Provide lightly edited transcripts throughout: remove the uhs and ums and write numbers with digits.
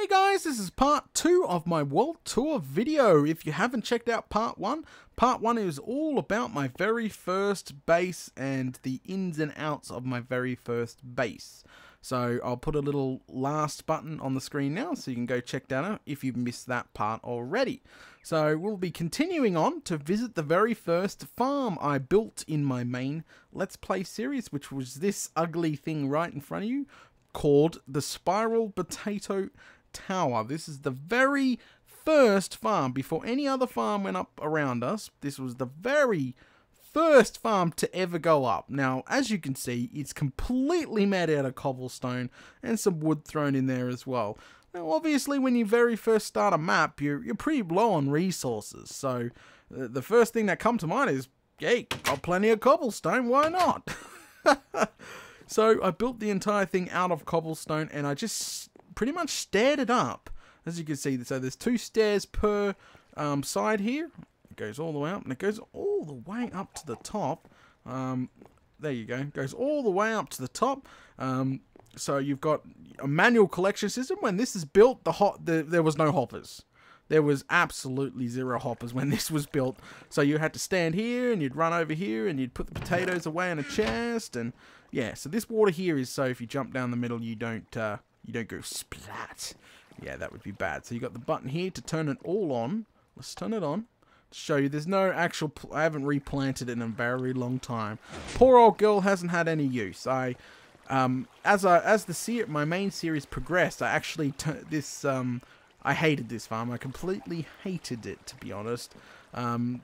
Hey guys, this is part 2 of my world tour video. If you haven't checked out part 1 is all about my very first base and the ins and outs of my very first base. So I'll put a little last button on the screen now so you can go check that out if you've missed that part already. So we'll be continuing on to visit the very first farm I built in my main Let's Play series, which was this ugly thing right in front of you, called the Spiral Potato Tower. This is the very first farm before any other farm went up around us. This was the very first farm to ever go up. Now, as you can see, it's completely made out of cobblestone and some wood thrown in there as well. Now, obviously, when you very first start a map, you're pretty low on resources. So, the first thing that comes to mind is, hey, got plenty of cobblestone, why not? So, I built the entire thing out of cobblestone, and I just pretty much staired it up, as you can see. So there's 2 stairs per side here. It goes all the way up, and it goes all the way up to the top. There you go. It goes all the way up to the top. So you've got a manual collection system. When this is built, there was no hoppers. There was absolutely 0 hoppers when this was built. So you had to stand here, and you'd run over here, and you'd put the potatoes away in a chest, and yeah. So this water here is so if you jump down the middle, you don't go splat. Yeah, that would be bad. So you got the button here to turn it all on. Let's turn it on to show you. There's no actual. I haven't replanted it in a very long time. Poor old girl hasn't had any use. As my main series progressed, I actually I hated this farm. I completely hated it, to be honest.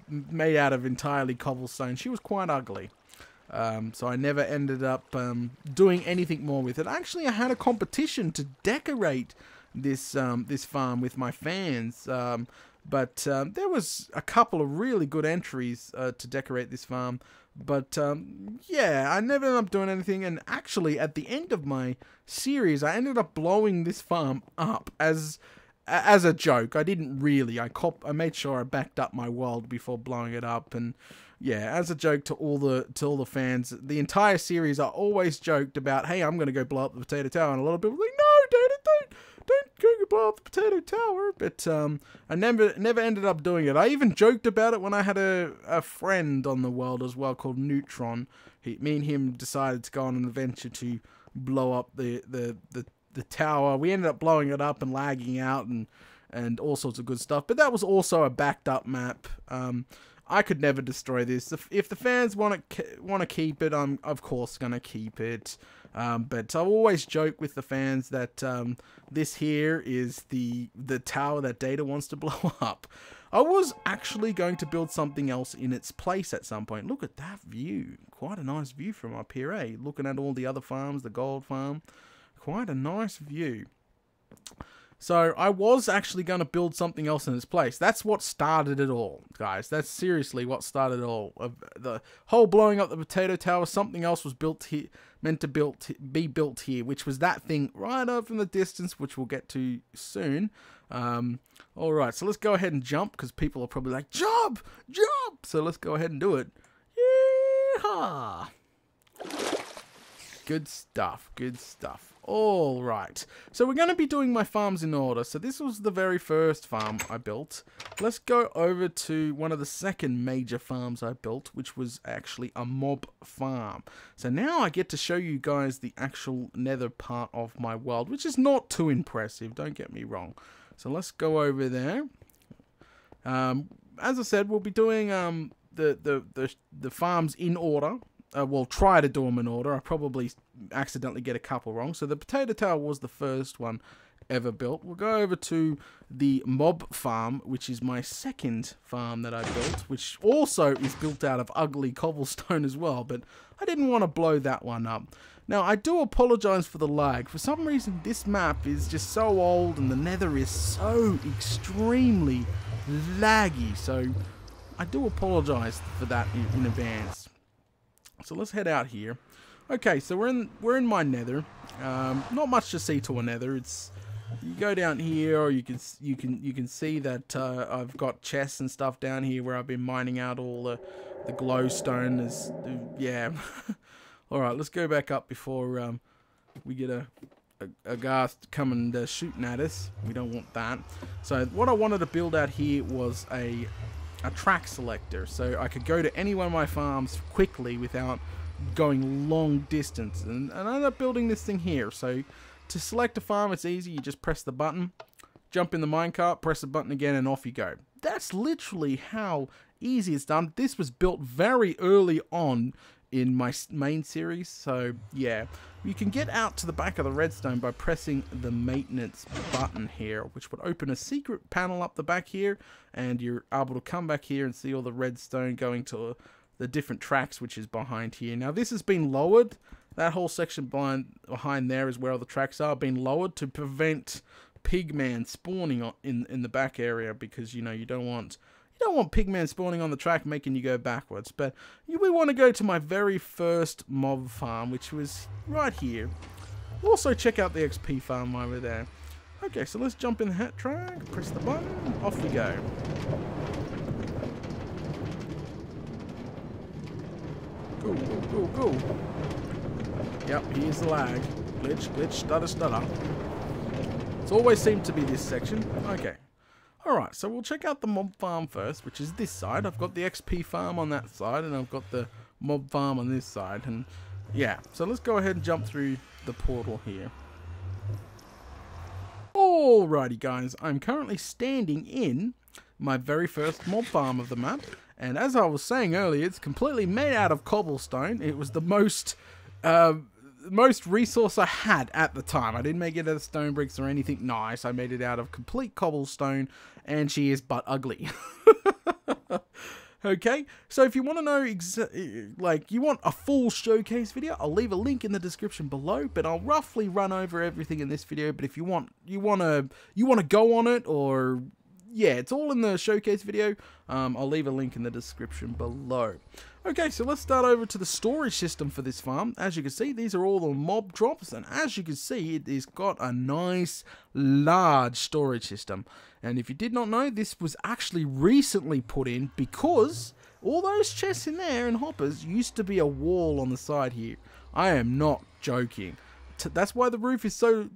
Made out of entirely cobblestone. She was quite ugly. So I never ended up doing anything more with it. Actually, I had a competition to decorate this farm with my fans, but there was a couple of really good entries to decorate this farm. But yeah, I never ended up doing anything. And actually, at the end of my series, I ended up blowing this farm up as a joke. I didn't really. I made sure I backed up my world before blowing it up, and yeah, as a joke to all the fans, the entire series I always joked about, hey, I'm gonna go blow up the potato tower, and a lot of people were like, no, don't go blow up the potato tower. But I never ended up doing it. I even joked about it when I had a friend on the world as well called Neutron. Me and him decided to go on an adventure to blow up the tower. We ended up blowing it up and lagging out and all sorts of good stuff. But that was also a backed up map. I could never destroy this. If the fans want to keep it, I'm of course gonna keep it. But I always joke with the fans that this here is the tower that Data wants to blow up. I was actually going to build something else in its place at some point. Look at that view. Quite a nice view from up here, eh? Looking at all the other farms, the gold farm. Quite a nice view. So I was actually going to build something else in its place. That's what started it all, guys. That's seriously what started it all. The whole blowing up the potato tower, something else was built here, meant to be built here, which was that thing right over in the distance, which we'll get to soon. All right, so let's go ahead and jump, because people are probably like, jump! So let's go ahead and do it. Yeehaw! Good stuff, good stuff. All right, so we're going to be doing my farms in order. So this was the very first farm I built. Let's go over to one of the second major farms I built, which was actually a mob farm. So now I get to show you guys the actual nether part of my world, which is not too impressive, don't get me wrong. So let's go over there. As I said, we'll be doing the farms in order. We'll try to do them in order. I probably accidentally get a couple wrong. So the potato tower was the first one ever built. We'll go over to the mob farm, which is my second farm that I built, which also is built out of ugly cobblestone as well, but I didn't want to blow that one up. Now, I do apologize for the lag. For some reason, this map is just so old and the nether is so extremely laggy, so I do apologize for that in advance. So let's head out here. Okay, so we're in my nether. Not much to see to a nether. It's you go down here, or you can see that I've got chests and stuff down here where I've been mining out all the glowstone. Yeah. All right, let's go back up before we get a a ghast coming shooting at us. We don't want that. So what I wanted to build out here was a track selector, so I could go to any one of my farms quickly without going long distance. And I ended up building this thing here. So to select a farm, it's easy. You just press the button, jump in the minecart, press the button again, and off you go. That's literally how easy it's done. This was built very early on in my main series, so yeah. You can get out to the back of the redstone by pressing the maintenance button here, which would open a secret panel up the back here, and you're able to come back here and see all the redstone going to the different tracks, which is behind here. Now this has been lowered. That whole section behind there is where all the tracks are, being lowered to prevent pigman spawning in the back area, because you know you don't want pigman spawning on the track making you go backwards. But we want to go to my very first mob farm, which was right here. Also check out the XP farm over there. Okay, so let's jump in the hat track, press the button, off we go. Go, go, go, go. Yep, here's the lag. Glitch, glitch, stutter, stutter. It's always seemed to be this section. Okay. Alright, so we'll check out the mob farm first, which is this side. I've got the XP farm on that side, and I've got the mob farm on this side. And yeah, so let's go ahead and jump through the portal here. Alrighty guys, I'm currently standing in my very first mob farm of the map. And as I was saying earlier, it's completely made out of cobblestone. It was the most resource I had at the time. I didn't make it out of stone bricks or anything nice. I made it out of complete cobblestone, and she is but ugly. Okay, so if you want to know you want a full showcase video, I'll leave a link in the description below, but I'll roughly run over everything in this video. But if you want to go on it, or yeah, it's all in the showcase video. I'll leave a link in the description below. Okay, so let's start over to the storage system for this farm. As you can see, these are all the mob drops, and as you can see, it has got a nice large storage system. And if you did not know, this was actually recently put in because all those chests in there and hoppers used to be a wall on the side here. I am not joking. That's why the roof is so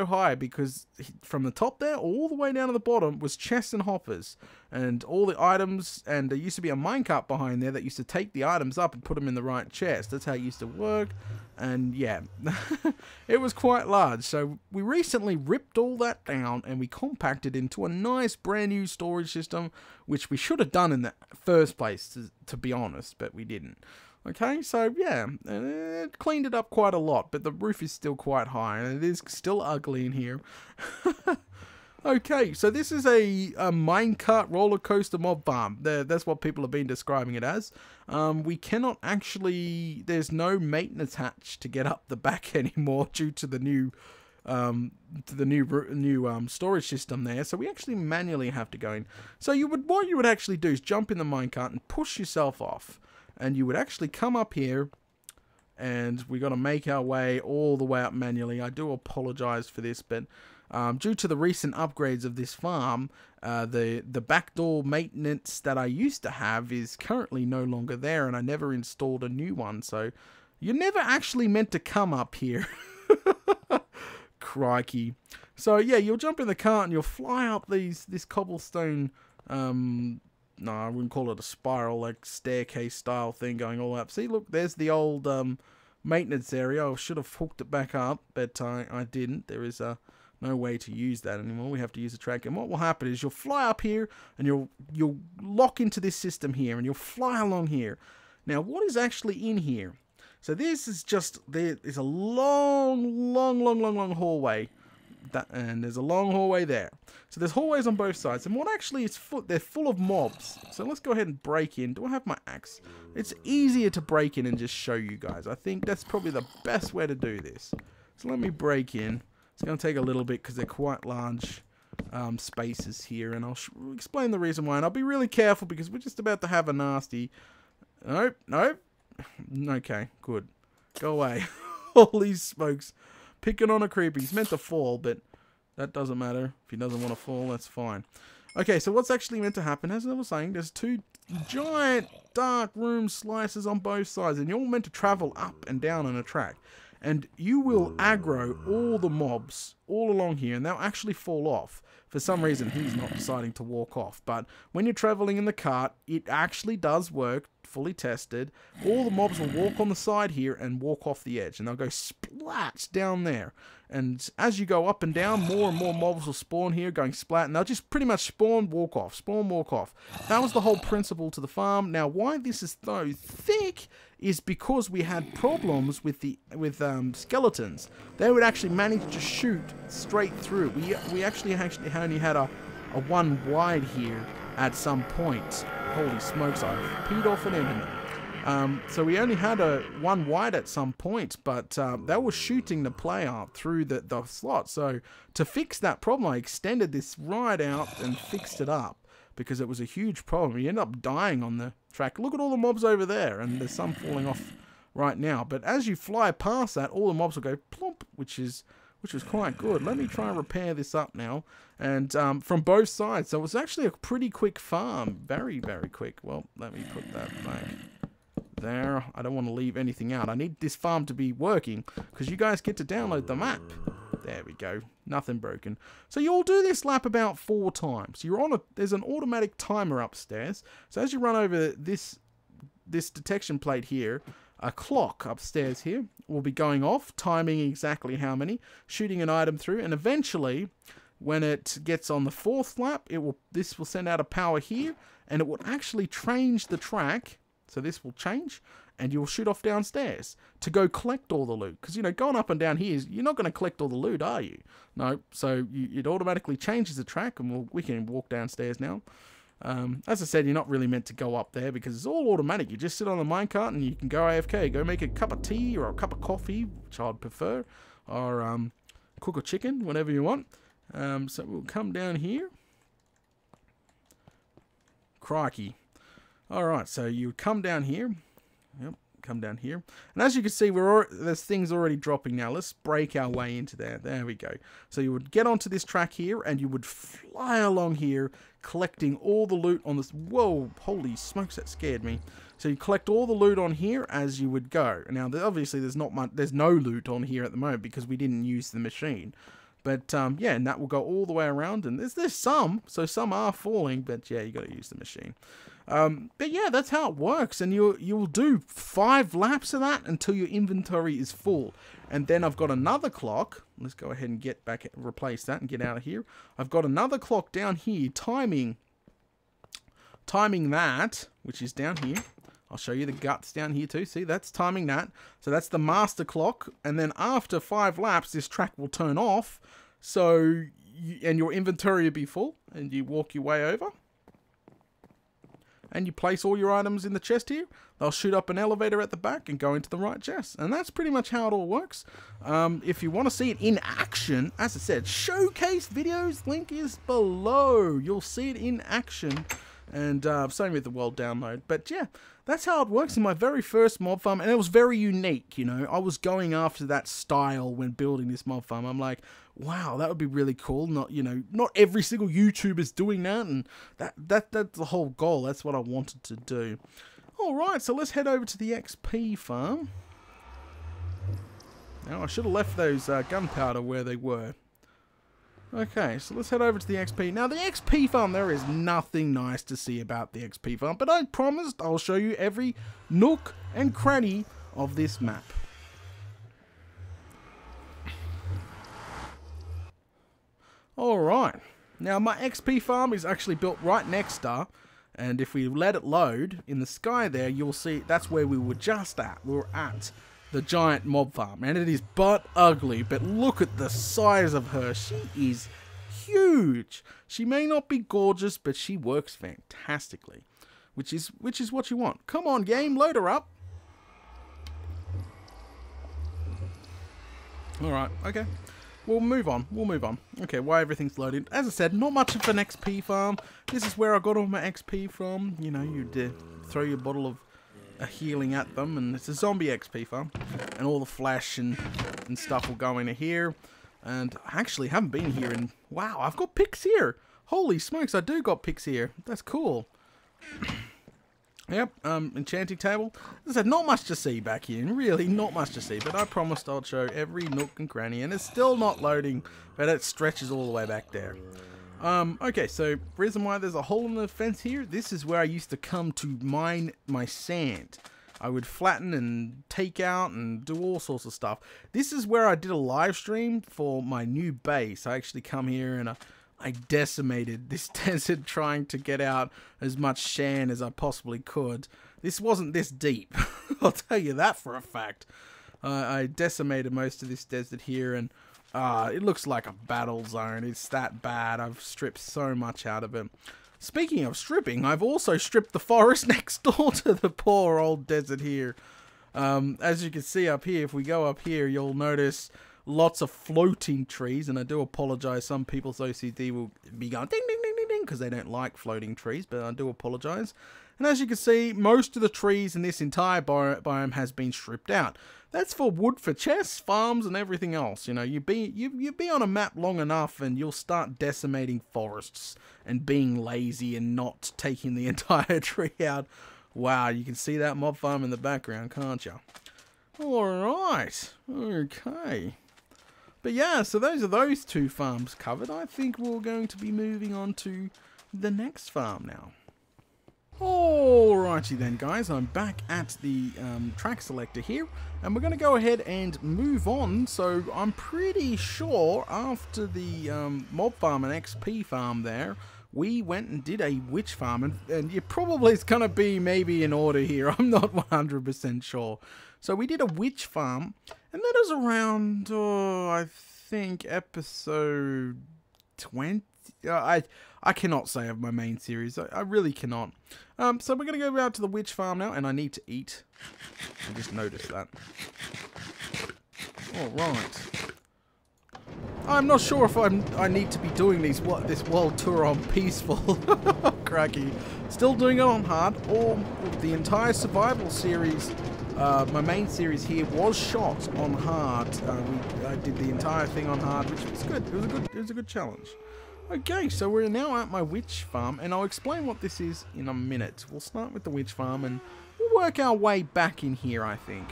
high, because from the top there all the way down to the bottom was chests and hoppers and all the items, and there used to be a minecart behind there that used to take the items up and put them in the right chest. That's how it used to work. And yeah, it was quite large. So we recently ripped all that down and we compacted into a nice brand new storage system, which we should have done in the first place, to be honest, but we didn't. Okay, so yeah, it cleaned it up quite a lot, but the roof is still quite high, and it is still ugly in here. Okay, so this is a minecart roller coaster mob farm. That's what people have been describing it as. We cannot actually, there's no maintenance hatch to get up the back anymore due to the new storage system there, so we actually manually have to go in. So what you would actually do is jump in the minecart and push yourself off. And you would actually come up here, and we got to make our way all the way up manually. I do apologize for this, but due to the recent upgrades of this farm, the backdoor maintenance that I used to have is currently no longer there, and I never installed a new one. So you're never actually meant to come up here. Crikey. So yeah, you'll jump in the cart and you'll fly up this cobblestone. No, I wouldn't call it a spiral, like staircase style thing going all up. See, look, there's the old maintenance area. I should have hooked it back up, but I didn't. There is no way to use that anymore. We have to use a track. And what will happen is you'll fly up here, and you'll lock into this system here, and you'll fly along here. Now, what is actually in here? So this is just, there is a long hallway. And there's a long hallway there. So there's hallways on both sides. And what actually is they're full of mobs. So let's go ahead and break in. Do I have my axe? It's easier to break in and just show you guys. I think that's probably the best way to do this. So let me break in. It's going to take a little bit because they're quite large spaces here. And I'll explain the reason why. And I'll be really careful because we're just about to have a nasty... Nope, nope. Okay, good. Go away. Holy smokes. Picking on a creeper. He's meant to fall, but that doesn't matter. If he doesn't want to fall, that's fine. Okay, so what's actually meant to happen, as I was saying, there's two giant dark room slices on both sides, and you're all meant to travel up and down on a track. and you will aggro all the mobs all along here, and they'll actually fall off. For some reason, he's not deciding to walk off. But when you're traveling in the cart, it actually does work, fully tested. All the mobs will walk on the side here and walk off the edge, and they'll go splat down there. And as you go up and down, more and more mobs will spawn here, going splat, and they'll just pretty much spawn, walk off, spawn, walk off. That was the whole principle to the farm. Now, why this is so thick is because we had problems with skeletons. They would actually manage to shoot straight through. We actually only had a one wide here at some point. Holy smokes, I've peed off an enemy. So we only had a one wide at some point, but they were shooting the player through the slot. So to fix that problem, I extended this right out and fixed it up, because it was a huge problem. You end up dying on the track. Look at all the mobs over there, and there's some falling off right now. But as you fly past that, all the mobs will go plump, which was quite good. Let me try and repair this up now. And from both sides, so it was actually a pretty quick farm. Very, very quick. Well, let me put that back there. I don't want to leave anything out. I need this farm to be working, because you guys get to download the map. There we go. Nothing broken. So you'll do this lap about 4 times. There's an automatic timer upstairs. So as you run over this detection plate here, a clock upstairs here will be going off, timing exactly how many, shooting an item through, and eventually, when it gets on the 4th lap, this will send out a power here, and it will actually change the track. So this will change, and you'll shoot off downstairs to go collect all the loot. Because, going up and down here, you're not going to collect all the loot, are you? No, so it automatically changes the track, and we can walk downstairs now. As I said, you're not really meant to go up there, because it's all automatic. You just sit on the minecart, and you can go AFK. Go make a cup of tea, or a cup of coffee, which I'd prefer, or cook a chicken, whatever you want. So we'll come down here. Crikey. Alright, so you come down here. Yep, come down here. And as you can see, there's things already dropping now. Let's break our way into there. There we go. So you would get onto this track here, and you would fly along here, collecting all the loot on this. Whoa, holy smokes, that scared me. So you collect all the loot on here as you would go. Now, obviously, there's no loot on here at the moment, because we didn't use the machine. But, yeah, and that will go all the way around. And there's some, so some are falling, but, yeah, you got to use the machine. But yeah, that's how it works, and you'll do 5 laps of that until your inventory is full. And then I've got another clock. Let's go ahead and replace that and get out of here. I've got another clock down here timing that, which is down here. I'll show you the guts down here too. See, that's timing that. So that's the master clock, and then after 5 laps, this track will turn off. So and your inventory will be full, and you walk your way over. And you place all your items in the chest here. They'll shoot up an elevator at the back and go into the right chest. And that's pretty much how it all works. If you want to see it in action, as I said, showcase videos, link is below. You'll see it in action. And same with the world download. But yeah, that's how it works in my very first mob farm. And it was very unique, I was going after that style when building this mob farm. I'm like, wow, that would be really cool. Not every single YouTuber's doing that. And that's the whole goal. That's what I wanted to do. Alright, so let's head over to the XP farm. Now, I should have left those gunpowder where they were. Okay, so let's head over to the XP. Now, the XP farm, there is nothing nice to see about the XP farm, but I promised I'll show you every nook and cranny of this map. Alright, now my XP farm is actually built right next to, and if we let it load in the sky there, you'll see that's where we were just at. We were at the giant mob farm, and it is but ugly, but look at the size of her. She is huge. She may not be gorgeous, but she works fantastically, which is what you want. Come on, game, load her up. Alright, okay. We'll move on. Okay, while everything's loaded. As I said, not much of an XP farm. This is where I got all my XP from. You'd throw your bottle of healing at them, and it's a zombie XP farm, and all the flesh and stuff will go into here. And I actually haven't been here in, wow, I've got picks here. Holy smokes, I do got picks here. That's cool. Yep, enchanting table. As I said, not much to see back here, really not much to see, but I promised I'd show every nook and cranny, and it's still not loading, but it stretches all the way back there. Okay, so reason why there's a hole in the fence here, this is where I used to come to mine my sand. I would flatten and take out and do all sorts of stuff. This is where I did a live stream for my new base. I actually come here and I decimated this desert trying to get out as much sand as I possibly could. This wasn't this deep, I'll tell you that for a fact. I decimated most of this desert here, and it looks like a battle zone. It's that bad. I've stripped so much out of it. Speaking of stripping, I've also stripped the forest next door to the poor old desert here. As you can see up here, if we go up here, you'll notice lots of floating trees, and I do apologize. Some people's OCD will be going ding, ding, ding, ding, ding, because they don't like floating trees, but I do apologize. And as you can see, most of the trees in this entire biome has been stripped out. That's for wood for chests, farms, and everything else. You know, you be on a map long enough, and you'll start decimating forests and being lazy and not taking the entire tree out. Wow, you can see that mob farm in the background, can't you? Alright, okay. But yeah, so those are those two farms covered. I think we're going to be moving on to the next farm now. Alrighty then, guys, I'm back at the track selector here, and we're going to go ahead and move on. So I'm pretty sure after the mob farm and XP farm there, we went and did a witch farm, and you probably, it's going to be maybe in order here, I'm not 100% sure. So we did a witch farm, and that was around, I think, episode 20. I cannot say of my main series. I really cannot. So we're going to go out to the witch farm now, and I need to eat. I just noticed that. Alright. I'm not sure if I need to be doing this world tour on peaceful. Cracky. Still doing it on hard, or the entire survival series. My main series here was shot on hard. I did the entire thing on hard, which was good. It was a good challenge. Okay, so we're now at my witch farm, and I'll explain what this is in a minute. We'll start with the witch farm, and we'll work our way back in here, I think.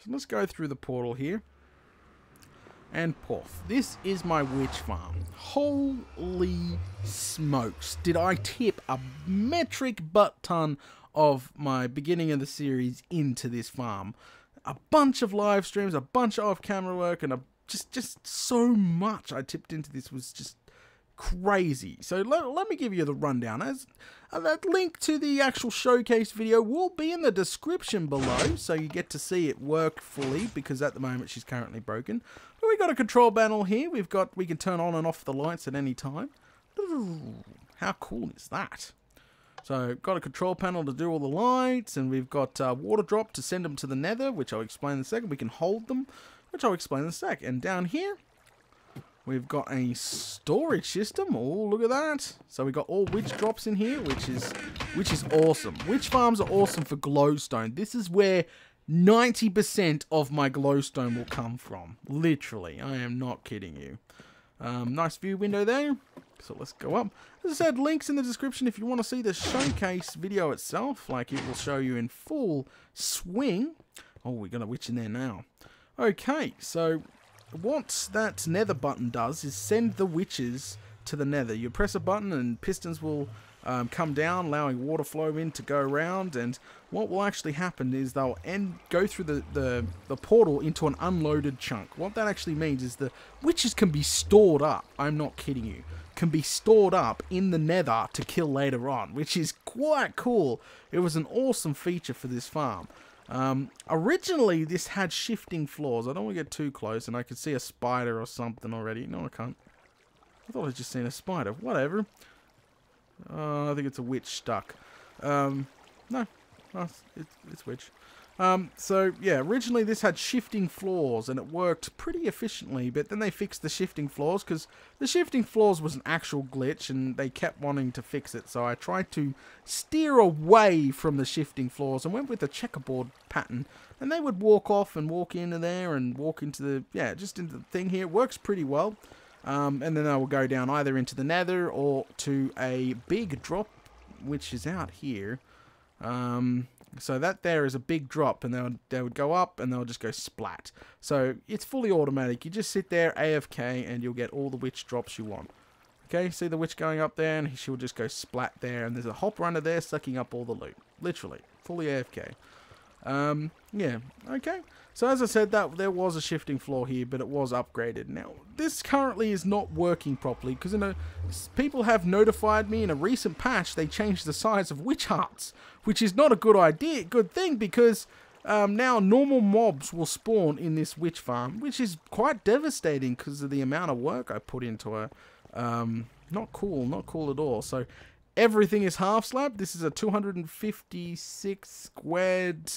So let's go through the portal here. And poof. This is my witch farm. Holy smokes. Did I tip a metric butt ton of my beginning of the series into this farm. A bunch of live streams, a bunch of off-camera work, and just so much I tipped into this was just crazy. So let me give you the rundown. As that link to the actual showcase video will be in the description below, so you get to see it work fully, because at the moment she's currently broken. But we've got a control panel here. We can turn on and off the lights at any time. How cool is that? So got a control panel to do all the lights, and we've got water drop to send them to the nether, which I'll explain in a second. We can hold them, which I'll explain in a sec. And down here we've got a storage system. Oh, look at that. So we've got all witch drops in here, which is awesome. Witch farms are awesome for glowstone. This is where 90% of my glowstone will come from. Literally. I am not kidding you. Nice view window there. So let's go up. As I said, links in the description if you want to see the showcase video itself. Like, it will show you in full swing. Oh, we got a witch in there now. Okay, so what that nether button does is send the witches to the nether. You press a button and pistons will come down, allowing water flow in to go around, and what will actually happen is they'll go through the portal into an unloaded chunk. What that actually means is the witches can be stored up, I'm not kidding you, can be stored up in the nether to kill later on, which is quite cool. It was an awesome feature for this farm. Originally this had shifting floors. I don't want to get too close, and I could see a spider or something already. No, I can't. I thought I'd just seen a spider. Whatever. I think it's a witch stuck. No, it's witch. So yeah, originally this had shifting floors and it worked pretty efficiently, but then they fixed the shifting floors because the shifting floors was an actual glitch and they kept wanting to fix it. So I tried to steer away from the shifting floors and went with a checkerboard pattern, and they would walk off and walk into there and walk into the, just into the thing here. It works pretty well. And then they will go down either into the nether or to a big drop, which is out here. So that there is a big drop, and they would go up and they'll just go splat. So it's fully automatic. You just sit there AFK and you'll get all the witch drops you want. Okay, see the witch going up there, and she'll just go splat there, and there's a hopper under there sucking up all the loot. Literally, fully AFK. Yeah, okay. So as I said, that there was a shifting floor here, but it was upgraded. Now, this currently is not working properly, because people have notified me in a recent patch they changed the size of witch huts, which is not a good thing, because now normal mobs will spawn in this witch farm, which is quite devastating because of the amount of work I put into it. Not cool at all. So everything is half slab. This is a 256 squared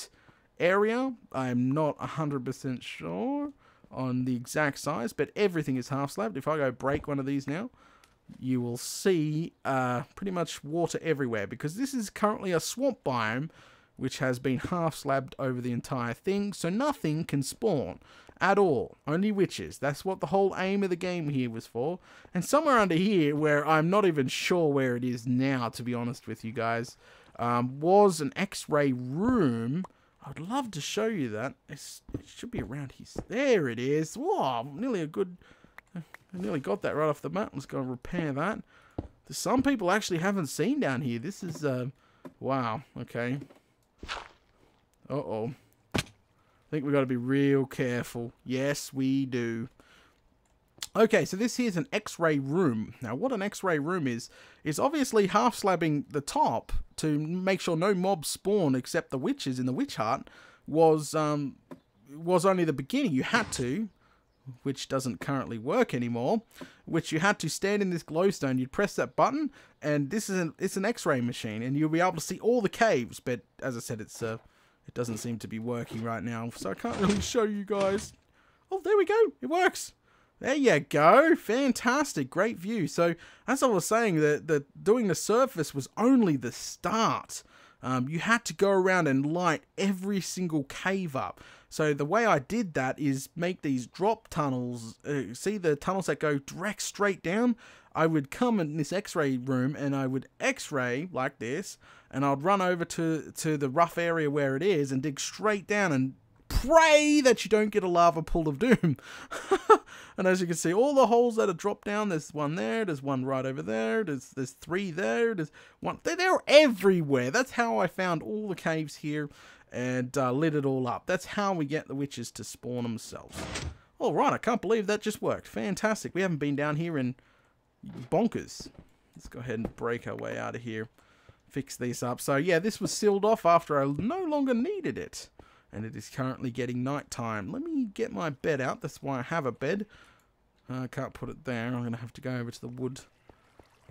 area. I'm not 100% sure on the exact size, but everything is half slabbed. If I go break one of these now, you will see pretty much water everywhere, because this is currently a swamp biome which has been half slabbed over the entire thing, so nothing can spawn at all. Only witches. That's what the whole aim of the game here was for. And somewhere under here, where I'm not even sure where it is now, to be honest with you guys, was an X-ray room. I'd love to show you that. It should be around here. There it is. Whoa, I nearly got that right off the bat. Let's go and repair that. There's some people actually haven't seen down here. This is, wow, okay. Uh-oh. I think we've got to be real careful. Yes, we do. Okay, so this here's an X-ray room. Now, what an X-ray room is obviously half slabbing the top to make sure no mobs spawn except the witches in the witch hut was only the beginning. You had to, which doesn't currently work anymore, which you had to stand in this glowstone. You'd press that button, and it's an X-ray machine, and you'll be able to see all the caves. But as I said, it doesn't seem to be working right now, so I can't really show you guys. Oh, there we go. It works. There you go. Fantastic. Great view. So, as I was saying, doing the surface was only the start. You had to go around and light every single cave up. So the way I did that is make these drop tunnels. See the tunnels that go direct straight down? I would come in this X-ray room and I would X-ray like this, and I'd run over to the rough area where it is and dig straight down and pray that you don't get a lava pool of doom. And as you can see, all the holes that are dropped down, there's one there, there's one right over there, there's three there, there's one, they're everywhere. That's how I found all the caves here and lit it all up. That's how we get the witches to spawn themselves. Alright, I can't believe that just worked. Fantastic. We haven't been down here in bonkers. Let's go ahead and break our way out of here. Fix these up. So yeah, this was sealed off after I no longer needed it. And it is currently getting night time. Let me get my bed out. That's why I have a bed. I can't put it there. I'm going to have to go over to the wood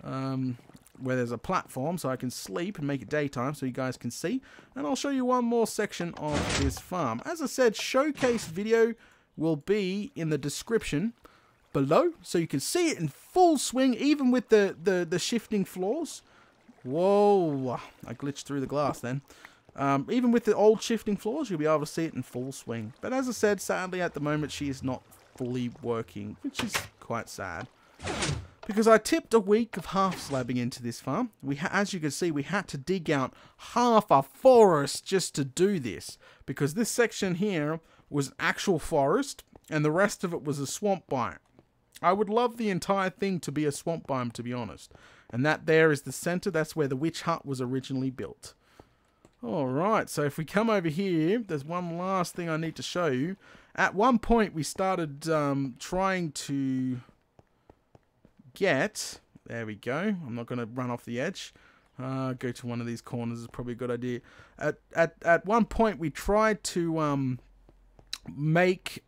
where there's a platform so I can sleep and make it daytime so you guys can see. And I'll show you one more section of this farm. As I said, showcase video will be in the description below so you can see it in full swing, even with the shifting floors. Whoa, I glitched through the glass then. Even with the old shifting floors, you'll be able to see it in full swing. But as I said, sadly at the moment she is not fully working, which is quite sad. Because I tipped a week of half slabbing into this farm. As you can see, we had to dig out half a forest just to do this. Because this section here was actual forest, and the rest of it was a swamp biome. I would love the entire thing to be a swamp biome, to be honest. And that there is the center. That's where the witch hut was originally built. Alright, so if we come over here, there's one last thing I need to show you. At one point we started trying to get... There we go. I'm not going to run off the edge. Go to one of these corners is probably a good idea. At one point we tried to make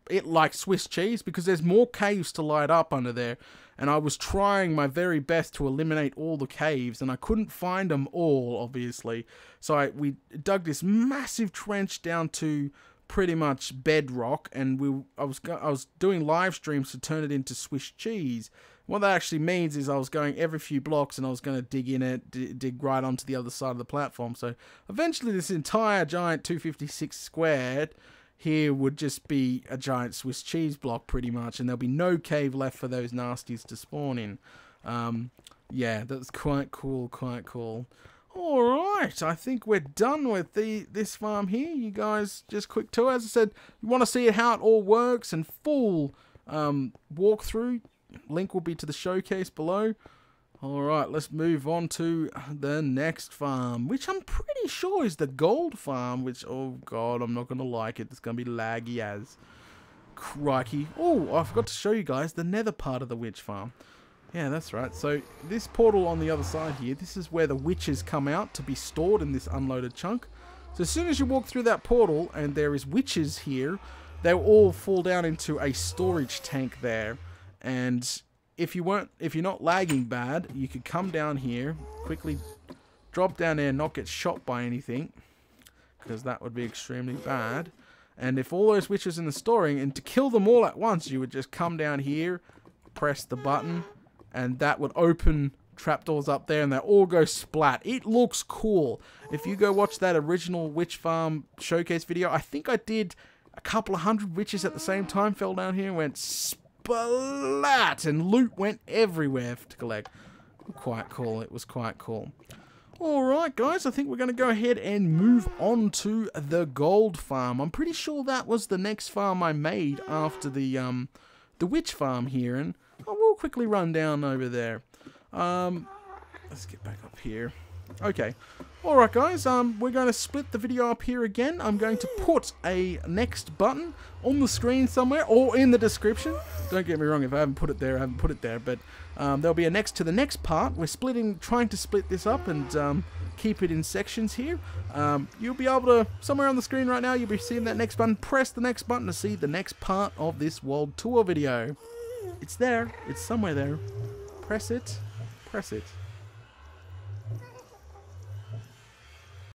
it like Swiss cheese, because there's more caves to light up under there. And I was trying my very best to eliminate all the caves, and I couldn't find them all, obviously. So we dug this massive trench down to pretty much bedrock, and I was doing live streams to turn it into Swiss cheese. What that actually means is I was going every few blocks, and I was going to dig in it, dig right onto the other side of the platform. So eventually, this entire giant 256 squared here would just be a giant Swiss cheese block pretty much, and there'll be no cave left for those nasties to spawn in. Yeah, that's quite cool, quite cool. Alright, I think we're done with this farm here. You guys, just quick tour. As I said, you want to see how it all works and full walkthrough. Link will be to the showcase below. Alright, let's move on to the next farm, which I'm pretty sure is the gold farm, which, oh god, I'm not going to like it. It's going to be laggy as crikey. Oh, I forgot to show you guys the nether part of the witch farm. Yeah, that's right. So this portal on the other side here, this is where the witches come out to be stored in this unloaded chunk. So as soon as you walk through that portal and there is witches here, they'll all fall down into a storage tank there. And if you're not lagging bad, you could come down here, quickly drop down there and not get shot by anything, because that would be extremely bad. And if all those witches in the storing, and to kill them all at once, you would just come down here, press the button, and that would open trapdoors up there, and they all go splat. It looks cool. If you go watch that original witch farm showcase video, I think I did a couple of hundred witches at the same time, fell down here and went splat, and loot went everywhere to collect. Quite cool. It was quite cool. Alright guys, I think we're going to go ahead and move on to the gold farm. I'm pretty sure that was the next farm I made after the witch farm here, and I will quickly run down over there. Let's get back up here. Okay. Alright guys, we're going to split the video up here again. I'm going to put a next button on the screen somewhere, or in the description. Don't get me wrong, if I haven't put it there, I haven't put it there. But there'll be a next to the next part. We're trying to split this up and keep it in sections here. You'll be able to, somewhere on the screen right now, you'll be seeing that next button. Press the next button to see the next part of this world tour video. It's there. It's somewhere there. Press it. Press it.